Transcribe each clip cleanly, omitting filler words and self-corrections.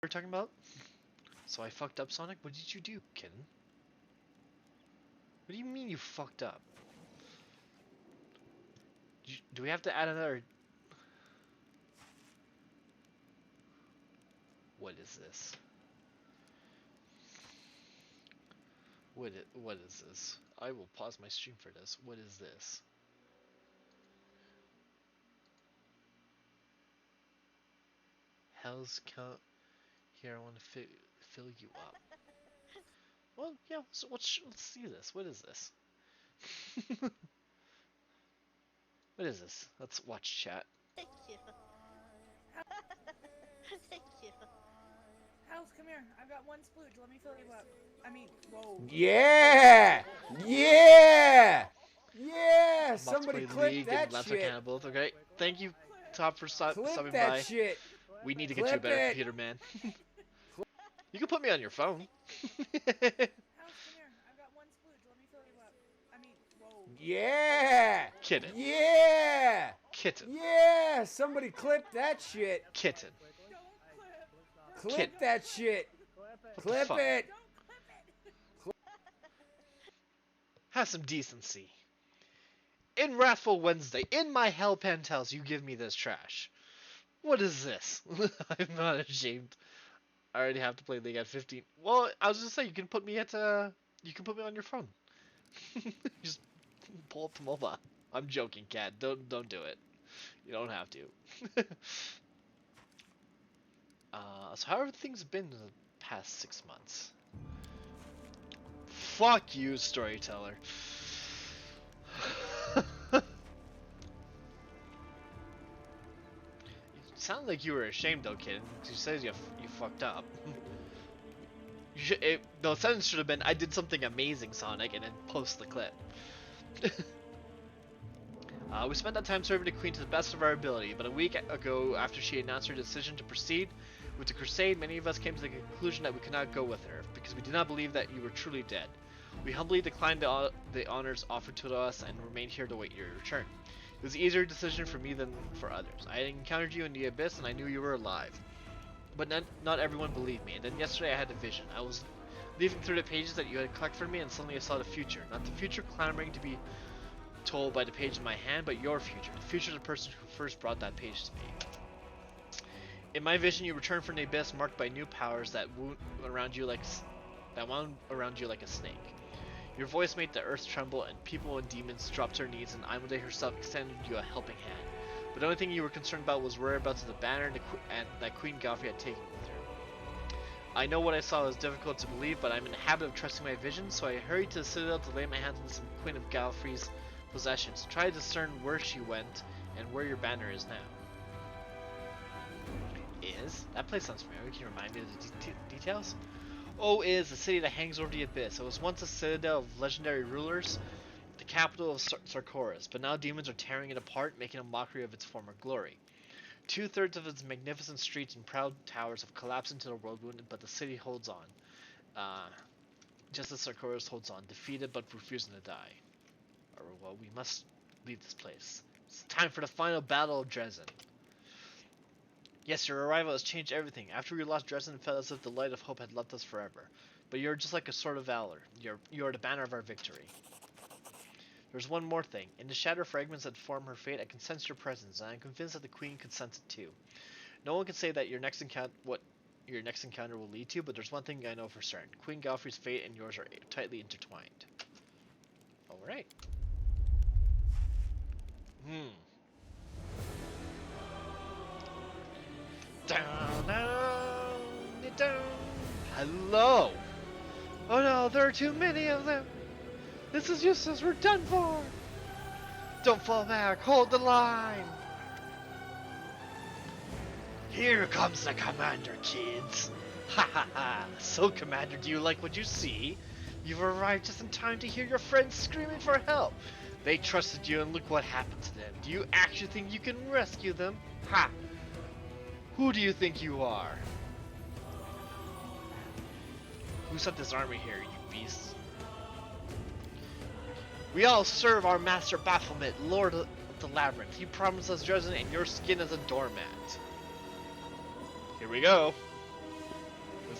We're talking about? So I fucked up, Sonic? What did you do, kitten? What do you mean you fucked up? Do we have to add another... What is this? What is this? I will pause my stream for this. What is this? Hell's count... Here, I want to fill you up. Well, yeah, so let's see this. What is this? What is this? Let's watch chat. Thank you. Thank you. House, come here. I've got one splooge. Let me fill you up. I mean, whoa. Yeah! Yeah! Yeah! Somebody clip that shit. Both. Okay, thank you, Top, for stopping Clip by. that shit. We need to get you a better computer, man. You can put me on your phone. House, come here. I've got one splooge. Let me fill you up. I mean, whoa. Yeah! Kitten. Yeah! Kitten. Yeah! Somebody clip that shit. Kitten. Don't clip. Clip that shit. Clip fuck? it. Don't clip it. Have some decency. In Wrathful Wednesday, in my Hell Penthouse, you give me this trash. What is this? I'm not ashamed. I already have to play League at 15. Well, I was just saying, you can put me on your phone. Just pull up the mobile. I'm joking, Cat. Don't do it. You don't have to. So how have things been in the past 6 months? Fuck you, storyteller. You sound like you were ashamed though, kid. You said you fucked up. The sentence should have been, I did something amazing, Sonic, and then post the clip. We spent that time serving the Queen to the best of our ability, but a week ago, after she announced her decision to proceed with the crusade, many of us came to the conclusion that we could not go with her, because we did not believe that you were truly dead. We humbly declined the honors offered to us and remained here to wait your return. It was an easier decision for me than for others. I had encountered you in the abyss and I knew you were alive. But not everyone believed me, and then yesterday I had a vision. I was leafing through the pages that you had collected for me, and suddenly I saw the future. Not the future clamoring to be told by the page in my hand, but your future. The future of the person who first brought that page to me. In my vision, you returned from the abyss, marked by new powers that wound around you like a snake. Your voice made the earth tremble, and people and demons dropped to their knees, and Imode herself extended you a helping hand. But the only thing you were concerned about was whereabouts of the banner and that Queen Galfrey had taken with her. I know what I saw was difficult to believe, but I'm in the habit of trusting my vision, so I hurried to the Citadel to lay my hands on the Queen of Galfrey's possessions. Try to discern where she went and where your banner is now. That place sounds familiar. Can you remind me of the details? Is the city that hangs over the abyss. It was once a citadel of legendary rulers, the capital of Sarkoris, but now demons are tearing it apart, making a mockery of its former glory. 2/3 of its magnificent streets and proud towers have collapsed into the world wounded, but the city holds on. Just as Sarkoris holds on, defeated but refusing to die. Well, we must leave this place. It's time for the final battle of Dresden. Yes, your arrival has changed everything. After we lost Dresden, it felt as if the light of hope had left us forever. But you're just like a sword of valor. You are the banner of our victory. There's one more thing. In the shadow fragments that form her fate, I can sense your presence, and I'm convinced that the Queen can sense it too. No one can say that what your next encounter will lead to, but there's one thing I know for certain. Queen Galfrey's fate and yours are tightly intertwined. Alright. Down. Hello! Oh no, there are too many of them! This is useless, we're done for! Don't fall back, hold the line! Here comes the commander, kids! Ha ha ha! So, Commander, do you like what you see? You've arrived just in time to hear your friends screaming for help! They trusted you and look what happened to them. Do you actually think you can rescue them? Ha! Who do you think you are? Who sent this army here, you beasts? We all serve our master Baphomet, Lord of the Labyrinth. He promised us Dresden and your skin as a doormat. Here we go.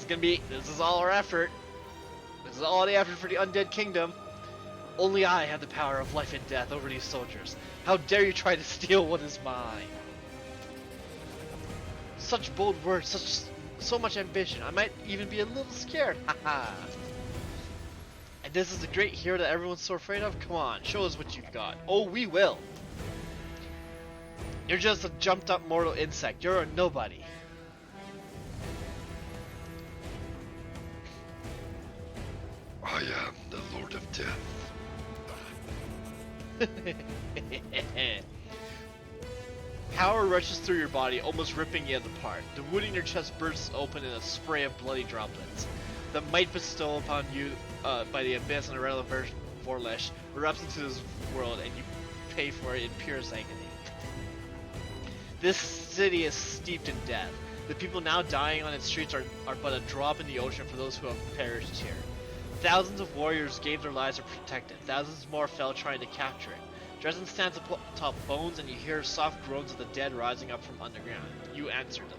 This is all our effort. This is all the effort for the undead kingdom. Only I have the power of life and death over these soldiers. How dare you try to steal what is mine? Such bold words, so much ambition. I might even be a little scared. Haha. And this is the great hero that everyone's so afraid of? Come on, show us what you've got. Oh, we will. You're just a jumped up mortal insect. You're a nobody. I am the Lord of Death. Power rushes through your body, almost ripping you apart. The wound in your chest bursts open in a spray of bloody droplets. The might bestowed upon you by the Abyss and the Realm of Vorlesh erupts into this world, and you pay for it in purest agony. This city is steeped in death. The people now dying on its streets are but a drop in the ocean for those who have perished here. Thousands of warriors gave their lives to protect it. Thousands more fell trying to capture it. Dresden stands atop bones, and you hear soft groans of the dead rising up from underground. You answer them.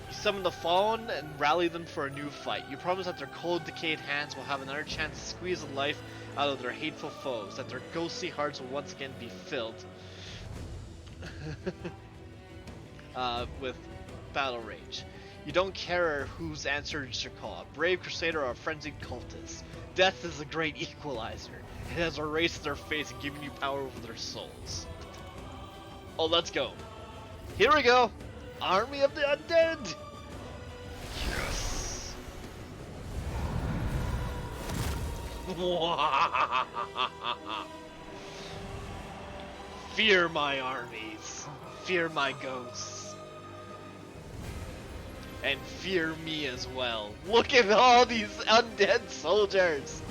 You summon the fallen and rally them for a new fight. You promise that their cold, decayed hands will have another chance to squeeze the life out of their hateful foes, that their ghostly hearts will once again be filled with battle rage. You don't care whose answers you call, a brave crusader or a frenzied cultist. Death is a great equalizer. It has erased their face and given you power over their souls. Oh, let's go. Here we go. Army of the Undead. Yes. Fear my armies. Fear my ghosts. And fear me as well. Look at all these undead soldiers.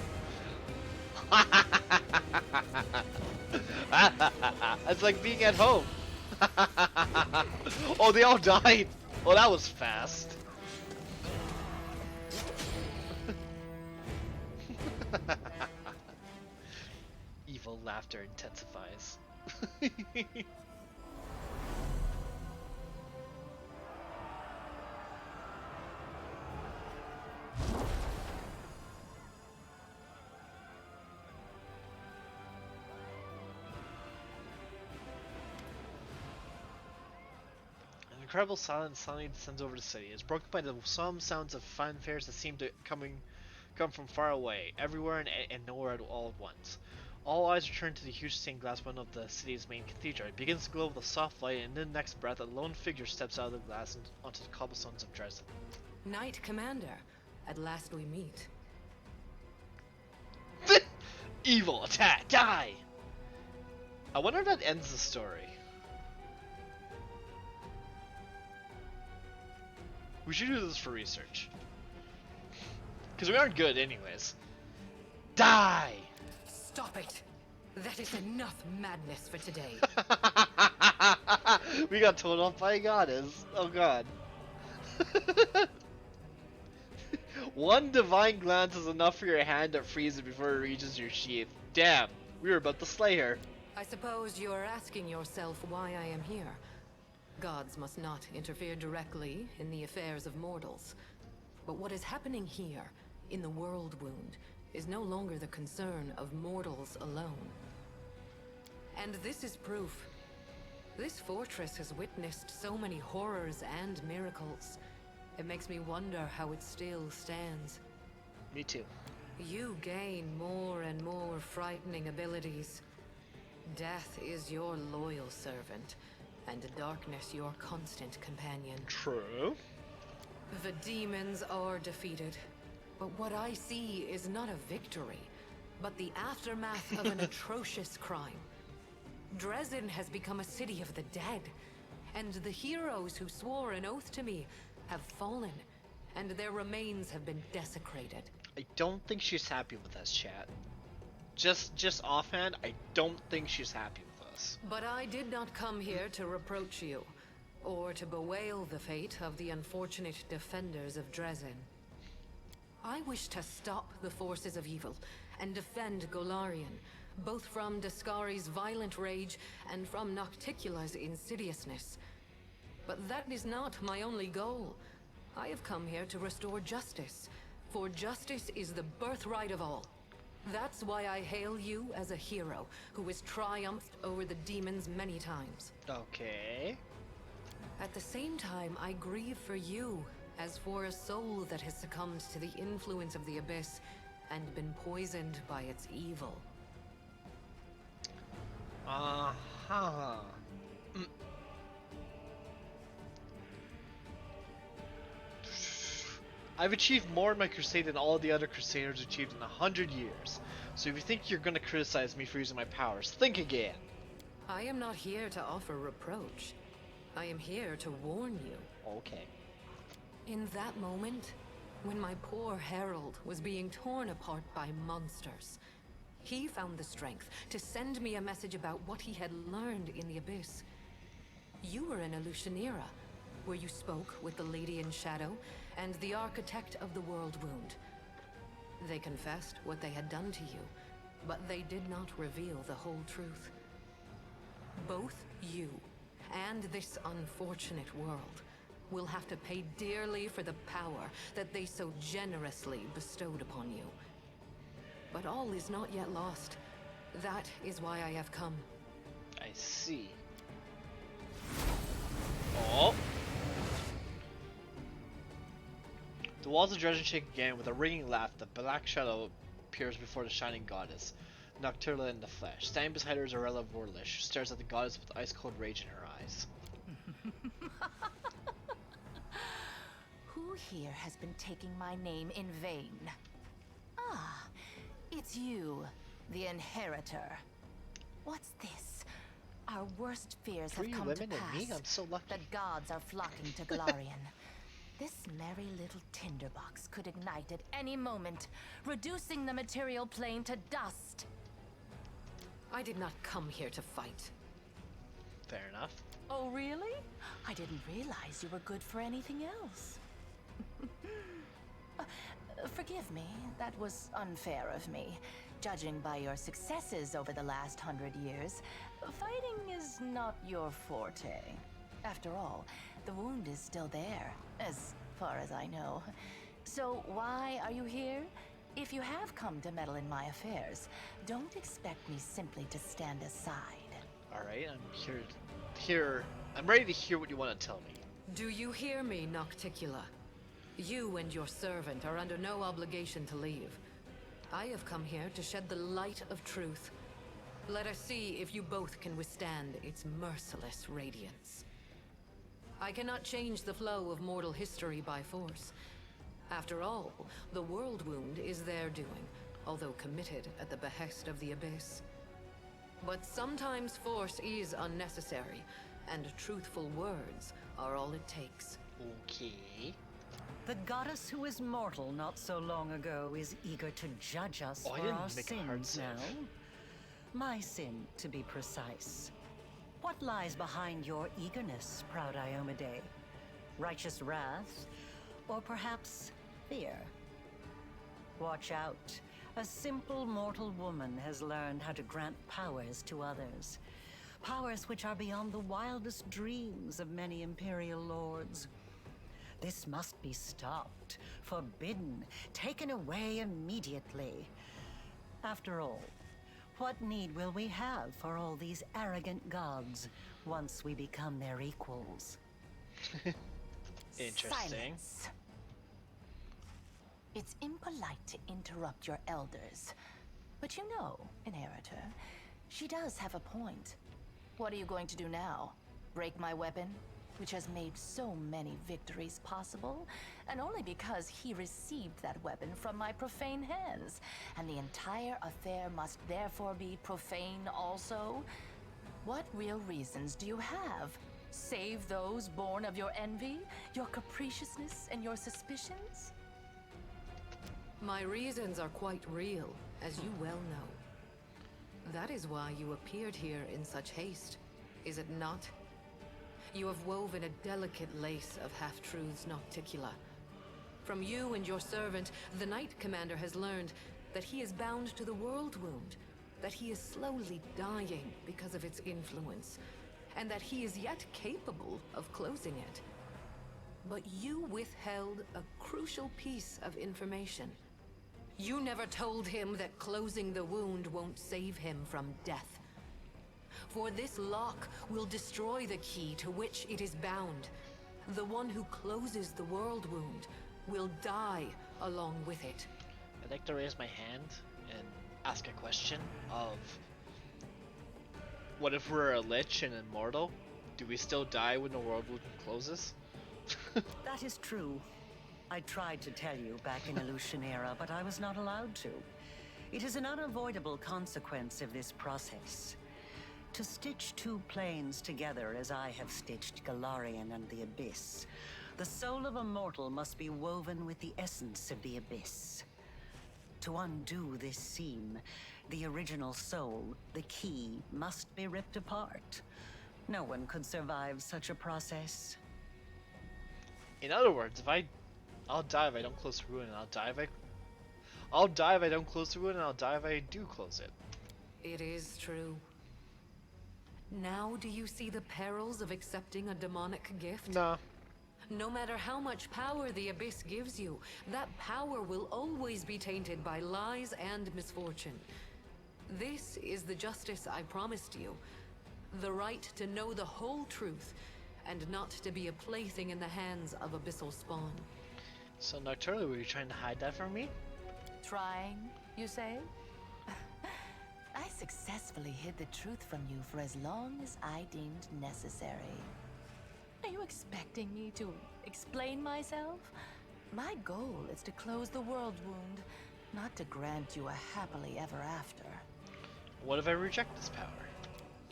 It's like being at home. Oh, they all died. Oh, that was fast. Evil laughter intensifies. An incredible silence suddenly descends over the city. It's broken by the solemn sounds of fanfares that seem to come from far away, everywhere and nowhere all at once. All eyes are turned to the huge stained glass window of the city's main cathedral. It begins to glow with a soft light, and in the next breath, a lone figure steps out of the glass and onto the cobblestones of Dresden. Knight Commander, at last we meet. Evil, attack, die! I wonder if that ends the story. We should do this for research. Because we aren't good anyways. Die! Stop it! That is enough madness for today. We got told off by a goddess. Oh god. One divine glance is enough for your hand to freeze it before it reaches your sheath. Damn, we were about to slay her. I suppose you are asking yourself why I am here. Gods must not interfere directly in the affairs of mortals. But what is happening here, in the World Wound, is no longer the concern of mortals alone. And this is proof. This fortress has witnessed so many horrors and miracles. It makes me wonder how it still stands. Me too. You gain more and more frightening abilities. Death is your loyal servant, and darkness your constant companion. True. The demons are defeated, but what I see is not a victory, but the aftermath of an atrocious crime. Dresden has become a city of the dead, and the heroes who swore an oath to me have fallen, and their remains have been desecrated. I don't think she's happy with us, chat. Just offhand, I don't think she's happy with us. But I did not come here to reproach you, or to bewail the fate of the unfortunate defenders of Dresden. I wish to stop the forces of evil and defend Golarion, both from Dascari's violent rage and from Nocticula's insidiousness. But that is not my only goal. I have come here to restore justice, for justice is the birthright of all. That's why I hail you as a hero who has triumphed over the demons many times. Okay. At the same time, I grieve for you, as for a soul that has succumbed to the influence of the Abyss and been poisoned by its evil. Uh-huh. I've achieved more in my crusade than all the other crusaders achieved in 100 years. So if you think you're gonna criticize me for using my powers, think again. I am not here to offer reproach. I am here to warn you. Okay. In that moment, when my poor herald was being torn apart by monsters, he found the strength to send me a message about what he had learned in the Abyss. You were in Illusionera, where you spoke with the Lady in Shadow and the Architect of the World Wound. They confessed what they had done to you, but they did not reveal the whole truth. Both you and this unfortunate world will have to pay dearly for the power that they so generously bestowed upon you. But all is not yet lost. That is why I have come. I see. Oh! The walls of Dresden shake again. With a ringing laugh, the black shadow appears before the shining goddess, Nocturna in the flesh. Standing beside her is Arella Vorlish, who stares at the goddess with ice-cold rage in her eyes. Who here has been taking my name in vain? Ah, it's you, the Inheritor. What's this? Our worst fears have 3 come women to pass. and me? I'm so lucky. The gods are flocking to Galarian. This merry little tinderbox could ignite at any moment, reducing the material plane to dust. I did not come here to fight. Fair enough. Oh, really? I didn't realize you were good for anything else. Forgive me, that was unfair of me. Judging by your successes over the last 100 years, fighting is not your forte. After all, the wound is still there, as far as I know. So why are you here? If you have come to meddle in my affairs, don't expect me simply to stand aside. Alright, I'm ready to hear what you want to tell me. Do you hear me, Nocticula? You and your servant are under no obligation to leave. I have come here to shed the light of truth. Let us see if you both can withstand its merciless radiance. I cannot change the flow of mortal history by force. After all, the World Wound is their doing, although committed at the behest of the Abyss. But sometimes force is unnecessary, and truthful words are all it takes. Okay. The goddess who was mortal not so long ago is eager to judge us Oh, I for didn't our make a hard sins now. save. My sin, to be precise. What lies behind your eagerness, proud Iomade? Righteous wrath? Or perhaps fear? Watch out. A simple mortal woman has learned how to grant powers to others. Powers which are beyond the wildest dreams of many Imperial lords. This must be stopped, forbidden, taken away immediately. After all, what need will we have for all these arrogant gods once we become their equals? Interesting. Silence. It's impolite to interrupt your elders. But you know, Inheritor, she does have a point. What are you going to do now? Break my weapon, which has made so many victories possible, and only because he received that weapon from my profane hands, and the entire affair must therefore be profane also? What real reasons do you have? Save those born of your envy, your capriciousness, and your suspicions? My reasons are quite real, as you well know. That is why you appeared here in such haste, is it not? You have woven a delicate lace of half-truths, Nocticula. From you and your servant, the Knight Commander has learned that he is bound to the World Wound, that he is slowly dying because of its influence, and that he is yet capable of closing it. But you withheld a crucial piece of information. You never told him that closing the wound won't save him from death. For this lock will destroy the key to which it is bound. The one who closes the world wound will die along with it. I'd like to raise my hand and ask a question of, what if we're a lich and immortal? Do we still die when the world wound closes? That is true. I tried to tell you back in Illusionera, but I was not allowed to. It is an unavoidable consequence of this process. To stitch two planes together as I have stitched Galarian and the Abyss, the soul of a mortal must be woven with the essence of the Abyss. To undo this seam, the original soul, the key, must be ripped apart. No one could survive such a process. In other words, I'll die if I don't close the ruin, and I'll die if I don't close the ruin, and I'll die if I do close it. It is true. Now do you see the perils of accepting a demonic gift? Nah. No matter how much power the Abyss gives you, that power will always be tainted by lies and misfortune. This is the justice I promised you. The right to know the whole truth, and not to be a plaything in the hands of abyssal spawn. So Nocturna, were you trying to hide that from me? Trying, you say? I successfully hid the truth from you for as long as I deemed necessary. Are you expecting me to explain myself? My goal is to close the world wound, not to grant you a happily ever after. What if I reject this power?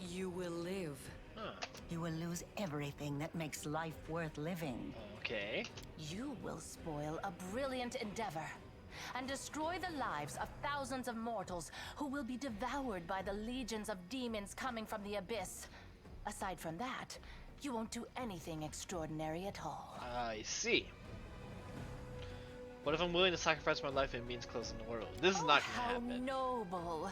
You will live. Huh. You will lose everything that makes life worth living. Okay. You will spoil a brilliant endeavor and destroy the lives of thousands of mortals who will be devoured by the legions of demons coming from the Abyss. Aside from that, you won't do anything extraordinary at all. I see. What if I'm willing to sacrifice my life and it means closing the world? This is not gonna happen. How noble.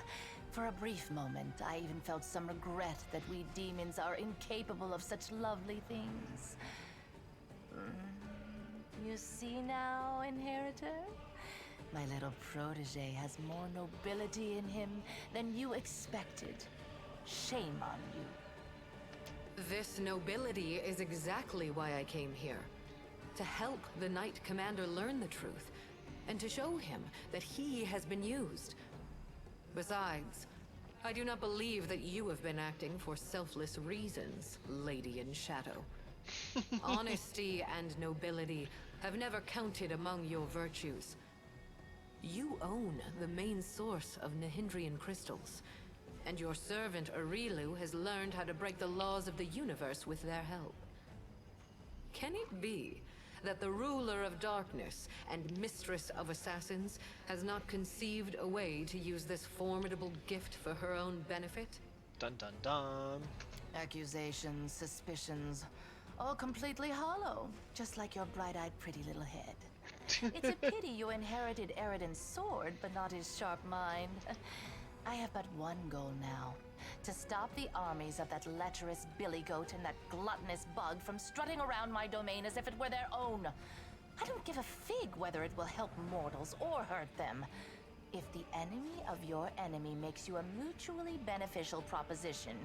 For a brief moment, I even felt some regret that we demons are incapable of such lovely things. You see now, Inheritor? My little protege has more nobility in him than you expected. Shame on you. This nobility is exactly why I came here. To help the Knight Commander learn the truth, and to show him that he has been used. Besides, I do not believe that you have been acting for selfless reasons, Lady in Shadow. Honesty and nobility have never counted among your virtues. You own the main source of Nahindrian crystals, and your servant Arilu has learned how to break the laws of the universe with their help. Can it be that the ruler of darkness and mistress of assassins has not conceived a way to use this formidable gift for her own benefit? Dun dun dun. Accusations, suspicions, all completely hollow, just like your bright-eyed pretty little head. It's a pity you inherited Eridan's sword, but not his sharp mind. I have but one goal now. To stop the armies of that lecherous billy goat and that gluttonous bug from strutting around my domain as if it were their own. I don't give a fig whether it will help mortals or hurt them. If the enemy of your enemy makes you a mutually beneficial proposition,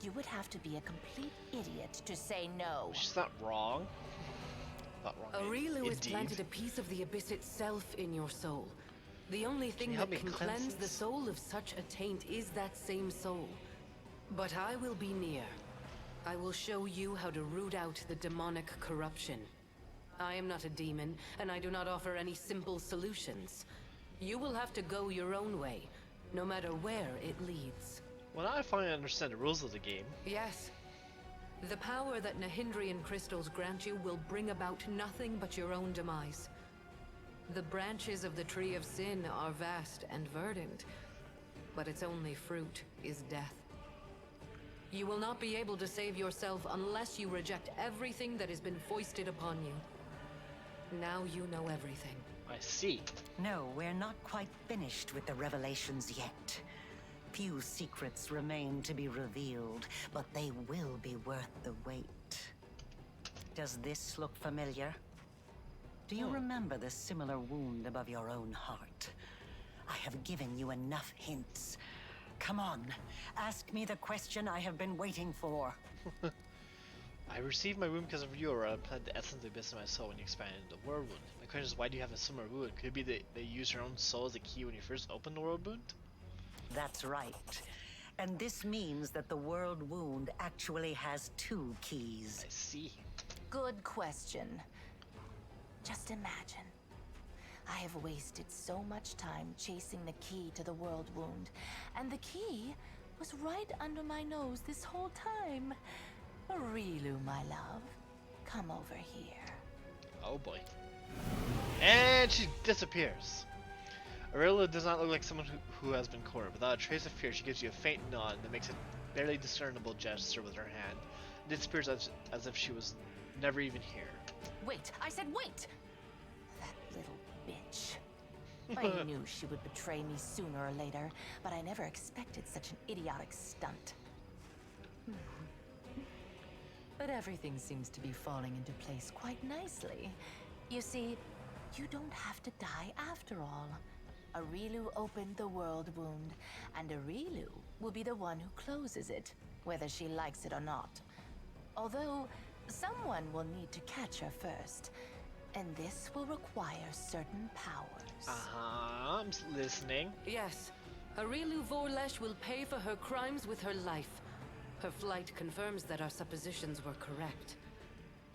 you would have to be a complete idiot to say no. She's not wrong. Not wrong. Arilu has indeed. planted a piece of the Abyss itself in your soul. The only thing you that help me can cleanse cleanse the this? soul of such a taint is that same soul. But I will be near. I will show you how to root out the demonic corruption. I am not a demon, and I do not offer any simple solutions. You will have to go your own way, no matter where it leads. Well, now I finally understand the rules of the game. Yes. The power that Nahindrian crystals grant you will bring about nothing but your own demise. The branches of the Tree of Sin are vast and verdant, but its only fruit is death. You will not be able to save yourself unless you reject everything that has been foisted upon you. Now you know everything. I see. No, we're not quite finished with the revelations yet. Few secrets remain to be revealed, but they will be worth the wait. Does this look familiar? Do you remember the similar wound above your own heart? I have given you enough hints. Come on, ask me the question I have been waiting for. I received my wound because of you, or I planted the essence of the abyss in my soul when you expanded the world wound. My question is, why do you have a similar wound? Could it be that they used your own soul as a key when you first opened the world wound? That's right. And this means that the world wound actually has 2 keys. I see. Good question. Just imagine. I have wasted so much time chasing the key to the world wound, and the key was right under my nose this whole time. Rilu, my love, come over here. Oh boy. And she disappears. Aurelia does not look like someone who has been cornered. Without a trace of fear, she gives you a faint nod that makes a barely discernible gesture with her hand. And disappears as if she was never even here. Wait, I said wait! That little bitch. I knew she would betray me sooner or later, but I never expected such an idiotic stunt. But everything seems to be falling into place quite nicely. You see, you don't have to die after all. Arilu opened the world wound, and Arilu will be the one who closes it, whether she likes it or not. Although, someone will need to catch her first, and this will require certain powers. I'm listening. Yes, Arilu Vorlesh will pay for her crimes with her life. Her flight confirms that our suppositions were correct.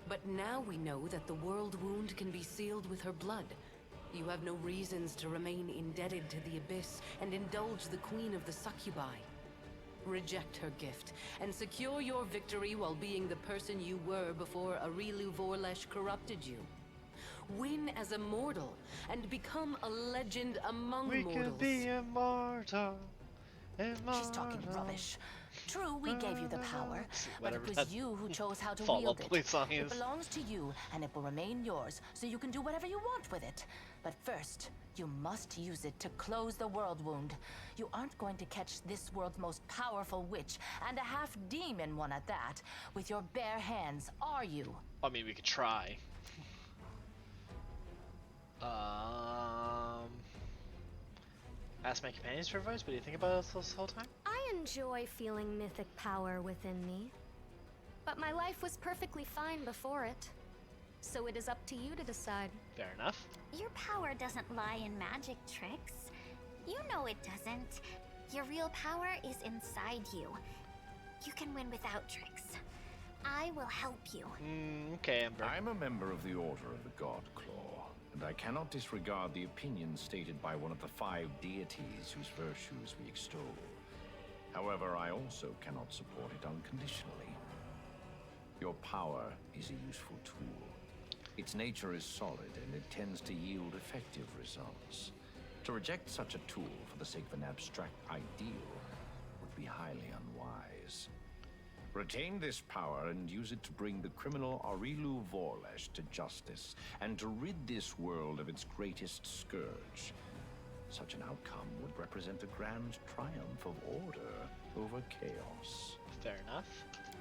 But now we know that the world wound can be sealed with her blood. You have no reasons to remain indebted to the Abyss and indulge the Queen of the Succubi. Reject her gift, and secure your victory while being the person you were before Arilu Vorlesh corrupted you. Win as a mortal, and become a legend among mortals. We could be immortal. She's talking rubbish. True, we gave you the power, but it Whatever was you who chose how to Fall wield Out Boy it. song It is. belongs to you, and it will remain yours, so you can do whatever you want with it. But first, you must use it to close the world wound. You aren't going to catch this world's most powerful witch, and a half-demon one at that, with your bare hands, are you? I mean, we could try. Ask my companions for advice. What do you think about this whole time? I enjoy feeling mythic power within me. But my life was perfectly fine before it. So it is up to you to decide. Fair enough. Your power doesn't lie in magic tricks. You know it doesn't. Your real power is inside you. You can win without tricks. I will help you. Okay, Ember. I'm a member of the Order of the God Claw, and I cannot disregard the opinions stated by one of the 5 deities whose virtues we extol. However, I also cannot support it unconditionally. Your power is a useful tool. Its nature is solid, and it tends to yield effective results. To reject such a tool for the sake of an abstract ideal would be highly unwise. Retain this power and use it to bring the criminal Arilu Vorlesh to justice, and to rid this world of its greatest scourge. Such an outcome would represent a grand triumph of order over chaos. Fair enough.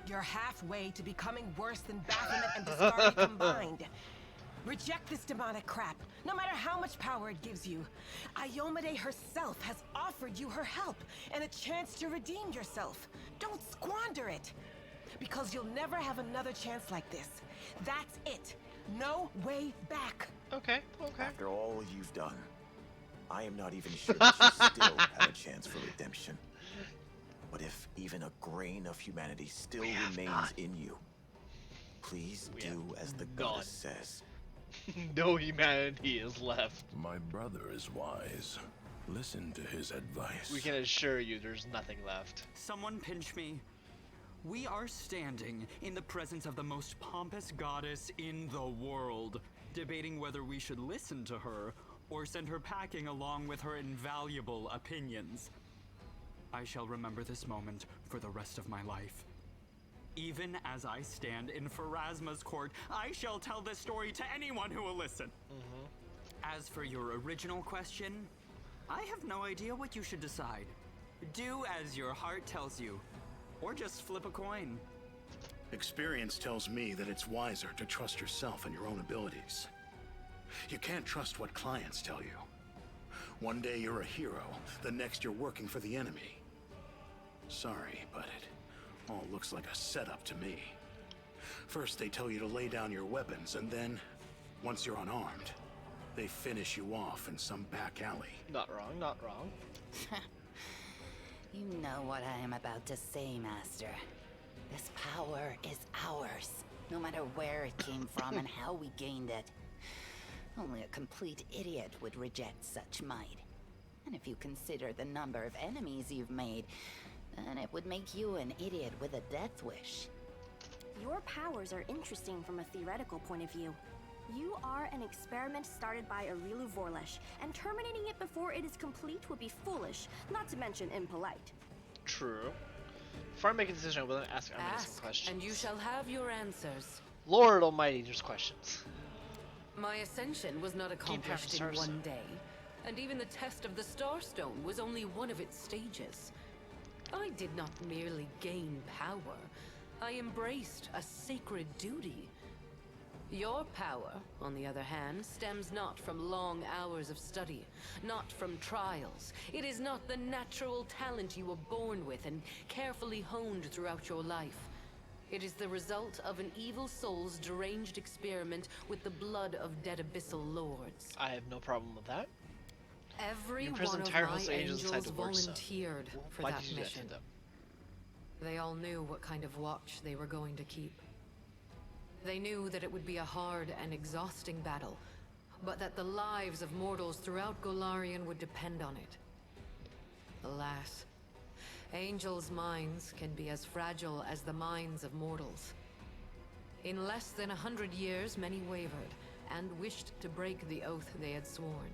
You're halfway to becoming worse than Baphomet and Biscari combined. Reject this demonic crap, no matter how much power it gives you. Iomade herself has offered you her help and a chance to redeem yourself. Don't squander it, because you'll never have another chance like this. That's it. No way back. Okay. After all you've done, I am not even sure that you still have a chance for redemption. But if even a grain of humanity still remains in you, please do as the goddess says. No humanity is left. My brother is wise. Listen to his advice. We can assure you there's nothing left. Someone pinch me. We are standing in the presence of the most pompous goddess in the world, debating whether we should listen to her or send her packing along with her invaluable opinions. I shall remember this moment for the rest of my life. Even as I stand in Pharasma's court, I shall tell this story to anyone who will listen. As for your original question, I have no idea what you should decide. Do as your heart tells you, or just flip a coin. Experience tells me that it's wiser to trust yourself and your own abilities. You can't trust what clients tell you. One day you're a hero, the next you're working for the enemy. Sorry, but it all looks like a setup to me. First they tell you to lay down your weapons, and then, once you're unarmed, they finish you off in some back alley. Not wrong, not wrong. You know what I am about to say, Master. This power is ours, no matter where it came from and how we gained it. Only a complete idiot would reject such might. And if you consider the number of enemies you've made, then it would make you an idiot with a death wish. Your powers are interesting from a theoretical point of view. You are an experiment started by Arilu Vorlesh, and terminating it before it is complete would be foolish, not to mention impolite. True. Before I make a decision, I will ask Armenia some questions. and you shall have your answers. Lord Almighty, there's questions. My ascension was not accomplished in one day, and even the test of the Starstone was only one of its stages. I did not merely gain power, I embraced a sacred duty. Your power, on the other hand, stems not from long hours of study, not from trials. It is not the natural talent you were born with and carefully honed throughout your life. It is the result of an evil soul's deranged experiment with the blood of dead abyssal lords. I have no problem with that. Every You one imprisoned of entire my host of angels inside angels the work zone. volunteered for Why that did you do that to mission. them? They all knew what kind of watch they were going to keep. They knew that it would be a hard and exhausting battle, but that the lives of mortals throughout Golarion would depend on it. Alas, angels' minds can be as fragile as the minds of mortals. In less than 100 years, many wavered and wished to break the oath they had sworn.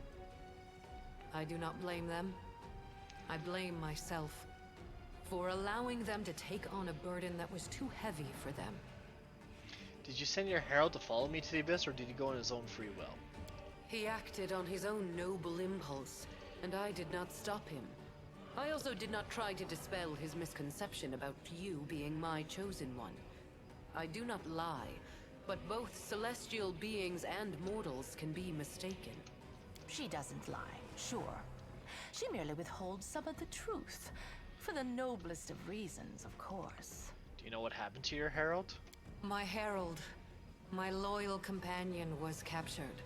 I do not blame them. I blame myself for allowing them to take on a burden that was too heavy for them. Did you send your herald to follow me to the abyss, or did he go on his own free will? He acted on his own noble impulse, and I did not stop him. I also did not try to dispel his misconception about you being my chosen one. I do not lie, but both celestial beings and mortals can be mistaken. She doesn't lie, sure. She merely withholds some of the truth. For the noblest of reasons, of course. Do you know what happened to your herald? My herald, my loyal companion, was captured,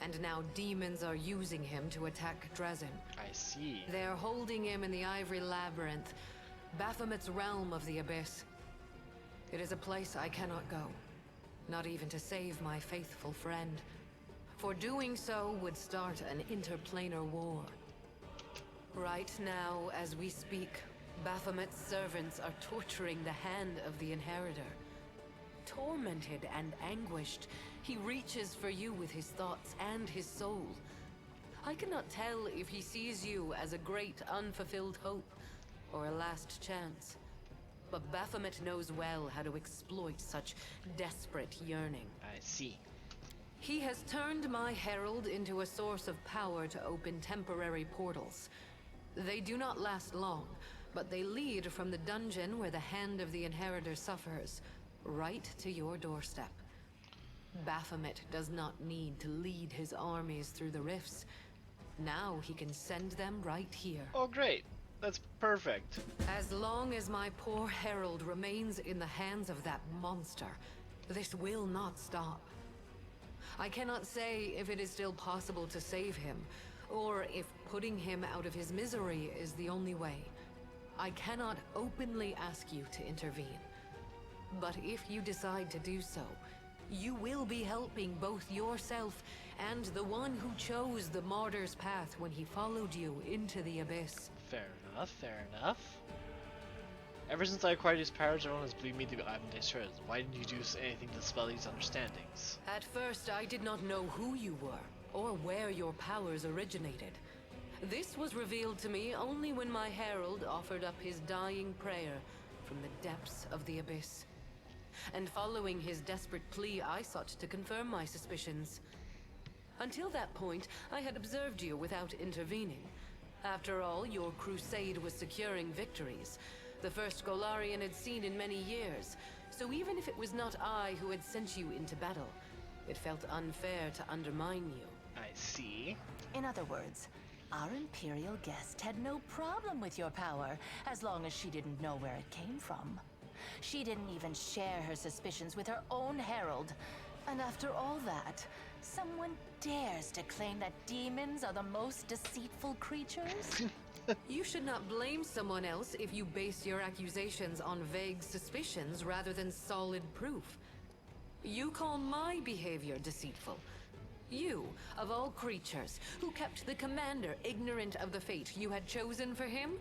and now demons are using him to attack Dresden. I see. They're holding him in the Ivory Labyrinth, Baphomet's realm of the Abyss. It is a place I cannot go, not even to save my faithful friend. For doing so would start an interplanar war. Right now, as we speak, Baphomet's servants are torturing the hand of the Inheritor. Tormented and anguished, he reaches for you with his thoughts and his soul. I cannot tell if he sees you as a great unfulfilled hope or a last chance. But Baphomet knows well how to exploit such desperate yearning. I see. He has turned my herald into a source of power to open temporary portals. They do not last long, but they lead from the dungeon where the hand of the Inheritor suffers, right to your doorstep. Baphomet does not need to lead his armies through the rifts. Now he can send them right here. Oh great, that's perfect. As long as my poor herald remains in the hands of that monster, this will not stop. I cannot say if it is still possible to save him, or if putting him out of his misery is the only way. I cannot openly ask you to intervene. But if you decide to do so, you will be helping both yourself and the one who chose the martyr's path when he followed you into the abyss. Fair enough, fair enough. Ever since I acquired these powers, everyone has believed me to be Ivan Shreds. Why didn't you do anything to dispel these understandings? At first, I did not know who you were, or where your powers originated. This was revealed to me only when my herald offered up his dying prayer from the depths of the abyss. And following his desperate plea, I sought to confirm my suspicions. Until that point, I had observed you without intervening. After all, your crusade was securing victories, the first Golarion had seen in many years, So even if it was not I who had sent you into battle, it felt unfair to undermine you. I see. In other words, our Imperial guest had no problem with your power, as long as she didn't know where it came from. She didn't even share her suspicions with her own herald. And after all that, someone dares to claim that demons are the most deceitful creatures? You should not blame someone else if you base your accusations on vague suspicions rather than solid proof. You call my behavior deceitful. You, of all creatures, who kept the commander ignorant of the fate you had chosen for him?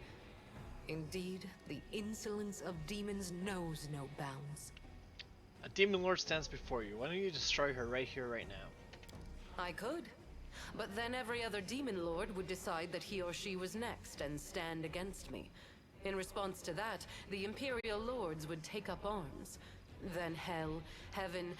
Indeed, the insolence of demons knows no bounds. A demon lord stands before you. Why don't you destroy her right here, right now? I could. But then every other demon lord would decide that he or she was next and stand against me. In response to that, the Imperial lords would take up arms. Then hell, heaven,